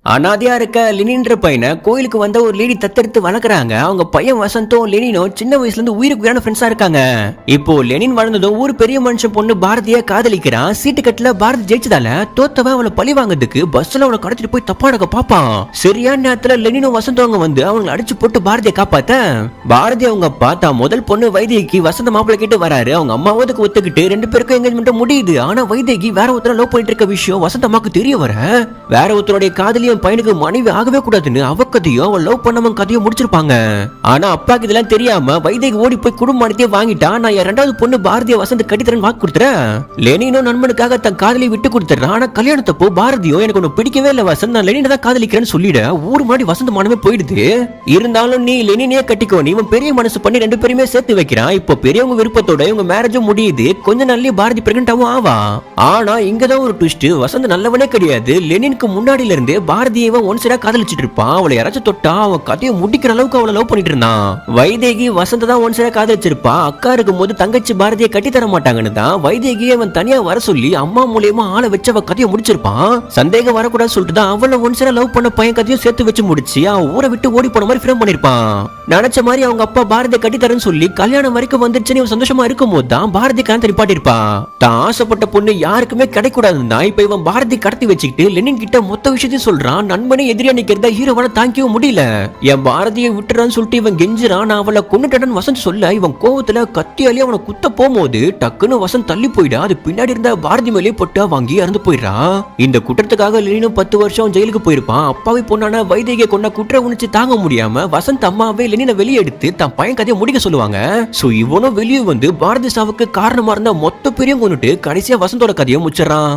அனாதையா இருக்க லெனின்ற பையனை கோயிலுக்கு வந்த ஒரு லேடி தத்தெடுத்து வளர்க்குறாங்க. அவங்க பையன் வசந்தும் லெனினும் சின்ன வயசுல இருந்து உயிருக்கு உயிரான ஃப்ரெண்ட்ஸா இருக்காங்க. இப்போ லெனின் வளர்ந்ததும் ஒரு பெரிய மனுஷன் பொண்ணு பாரதிய காதலிக்கிறான். சீட்டு கட்டுல பாரதி ஜெயிச்சதால தோத்தவன் அவளை பழி வாங்குறதுக்கு பஸ்ல அவளை கடத்திட்டு போய் தப்பா நடக்க பாப்பான். சரியான நேரத்துல லெனினும் வசந்தவங்க வந்து அவங்களை அடிச்சு போட்டு பாரதியை காப்பாத்த பாரதி அவங்க அப்பா தான் முதல் பொண்ணு வைத்தியக்கு வசந்த மாப்பிள்ளை கிட்ட வராரு. அவங்க அம்மாவதுக்கு ஒத்துக்கிட்டு ரெண்டு பேருக்கும் எங்கேஜ்மெண்ட் முடியுது. ஆனா வைத்தியக்கு வேற ஒருத்தர லவ் பண்ணிட்டு இருக்க விஷயம் வசந்த அம்மாக்கு தெரிய வர வேற ஒருத்தருடைய காதலி பையனுக்கு மனைவி ஆகவே கூடாதுன்னு அவ கதையும் அவன் லவ் பண்ணவன் கதையும் முடிச்சிருப்பாங்க. ஆனா அப்பாக்கு இதெல்லாம் தெரியாம வைத்தியக்கு ஓடி போய் குடும்பத்தையே வாங்கிட்டா. நான் என் ரெண்டாவது பொண்ணு பாரதிய வசந்த் கட்டித்தரன் வாக்கு கொடுத்துறேன். லெனினும் நண்பனுக்காக தன் காதலியை விட்டு கொடுத்துறான். ஆனா கல்யாணத்தப்போ பாரதியோ எனக்கு ஒண்ணு பிடிக்கவே இல்ல வசந்த், நான் லெனினை தான் காதலிக்கிறேன்னு சொல்லிட ஊர் முன்னாடி வசந்த் மனமே போயிடுது. இருந்தாலும் நீ லெனினே கட்டிக்கோ, நீ இவன் பெரிய மனசு பண்ணி ரெண்டு பேருமே சேர்த்து வைக்கிறான். இப்போ பெரியவங்க விருப்பத்தோட இவங்க மேரேஜும் முடியுது. கொஞ்ச நாள்லயே பாரதி பிரெக்னன்ட்டாவும் ஆவா. ஆனா இங்கதான் ஒரு ட்விஸ்ட், வசந்த் நல்லவனே கிடையாது. லெனினுக்கு முன்னாடில இருந்து பாரதியை ஒன் சைடா காதலிச்சிட்டு இருப்பான். அவளை யாராச்சும் தொட்டா அவன் கதையை முடிக்கிற அளவுக்கு அவளை லவ் பண்ணிட்டு இருந்தான். வைதேகி வசந்த தான் ஒன் சைடா காதலிச்சிருப்பா. அக்கா இருக்கும் போது தங்கச்சி பாரதியை கட்டி தர மாட்டாங்கன்னு தான் வைதேகி அவன் தனியா வர சொல்லி அம்மா மூலியமா ஆளை வச்சு அவ கதையை முடிச்சிருப்பான். சந்தேகம் வரக்கூடாது சொல்லிட்டு தான் அவளை ஒன் சைடா லவ் பண்ண பையன் கதையும் சேர்த்து வச்சு முடிச்சு அவன் ஊரை விட்டு ஓடி போன மாதிரி ஃப்ரேம் பண்ணிருப்பான். நினைச்ச மாதிரி அவங்க அப்பா பாரதியை கட்டி தரேன்னு சொல்லி கல்யாணம் வரைக்கும் வந்துருச்சுன்னு இவன் சந்தோஷமா இருக்கும் போது தான் பாரதி கணத்தை நிப்பாட்டிருப்பான். தான் ஆசைப்பட்ட பொண்ணு யாருக்குமே கிடைக்கூடாதுன்னு தான் இப்ப இவன் பாரதி கடத்தி வச்சுக்கிட்டு லெனின் கிட்ட மொத்த விஷயத்தையும் சொல்றான். நண்பனை எதிரியா நிக்கிறத ஹீரோவால தாங்கிக்கவும் முடியல. என் பாரதியை விட்டுறான்னு சொல்லிட்டு இவன் கெஞ்சுறான். நான் அவளை கொன்னுட்டேன்னு வசந்த் சொல்ல இவன் கோவத்துல கத்தியாலே அவனை குத்த போகும்போது டக்குன்னு வசந்த் தள்ளி போயிடா. அது பின்னாடி இருந்த பாரதி மேலே பொட்டா வாங்கி இறந்து போயிடுறான். இந்த குற்றத்துக்காக லெனினும் 10 வருஷம் ஜெயிலுக்கு போயிருப்பான். அப்பாவை பொண்ணான வைத்தியை கொண்ட குற்ற உணர்ச்சி தாங்க முடியாம வசந்த் அம்மாவே லெனினை வெளியே எடுத்து தன் பையன் கதையை முடிக்க சொல்லுவாங்க. சோ இவனும் வெளியே வந்து பாரதி சாவுக்கு காரணமா இருந்த மொத்த பேரையும் கொண்டுட்டு கடைசியா வசந்தோட கதையை முடிச்சிடறான்.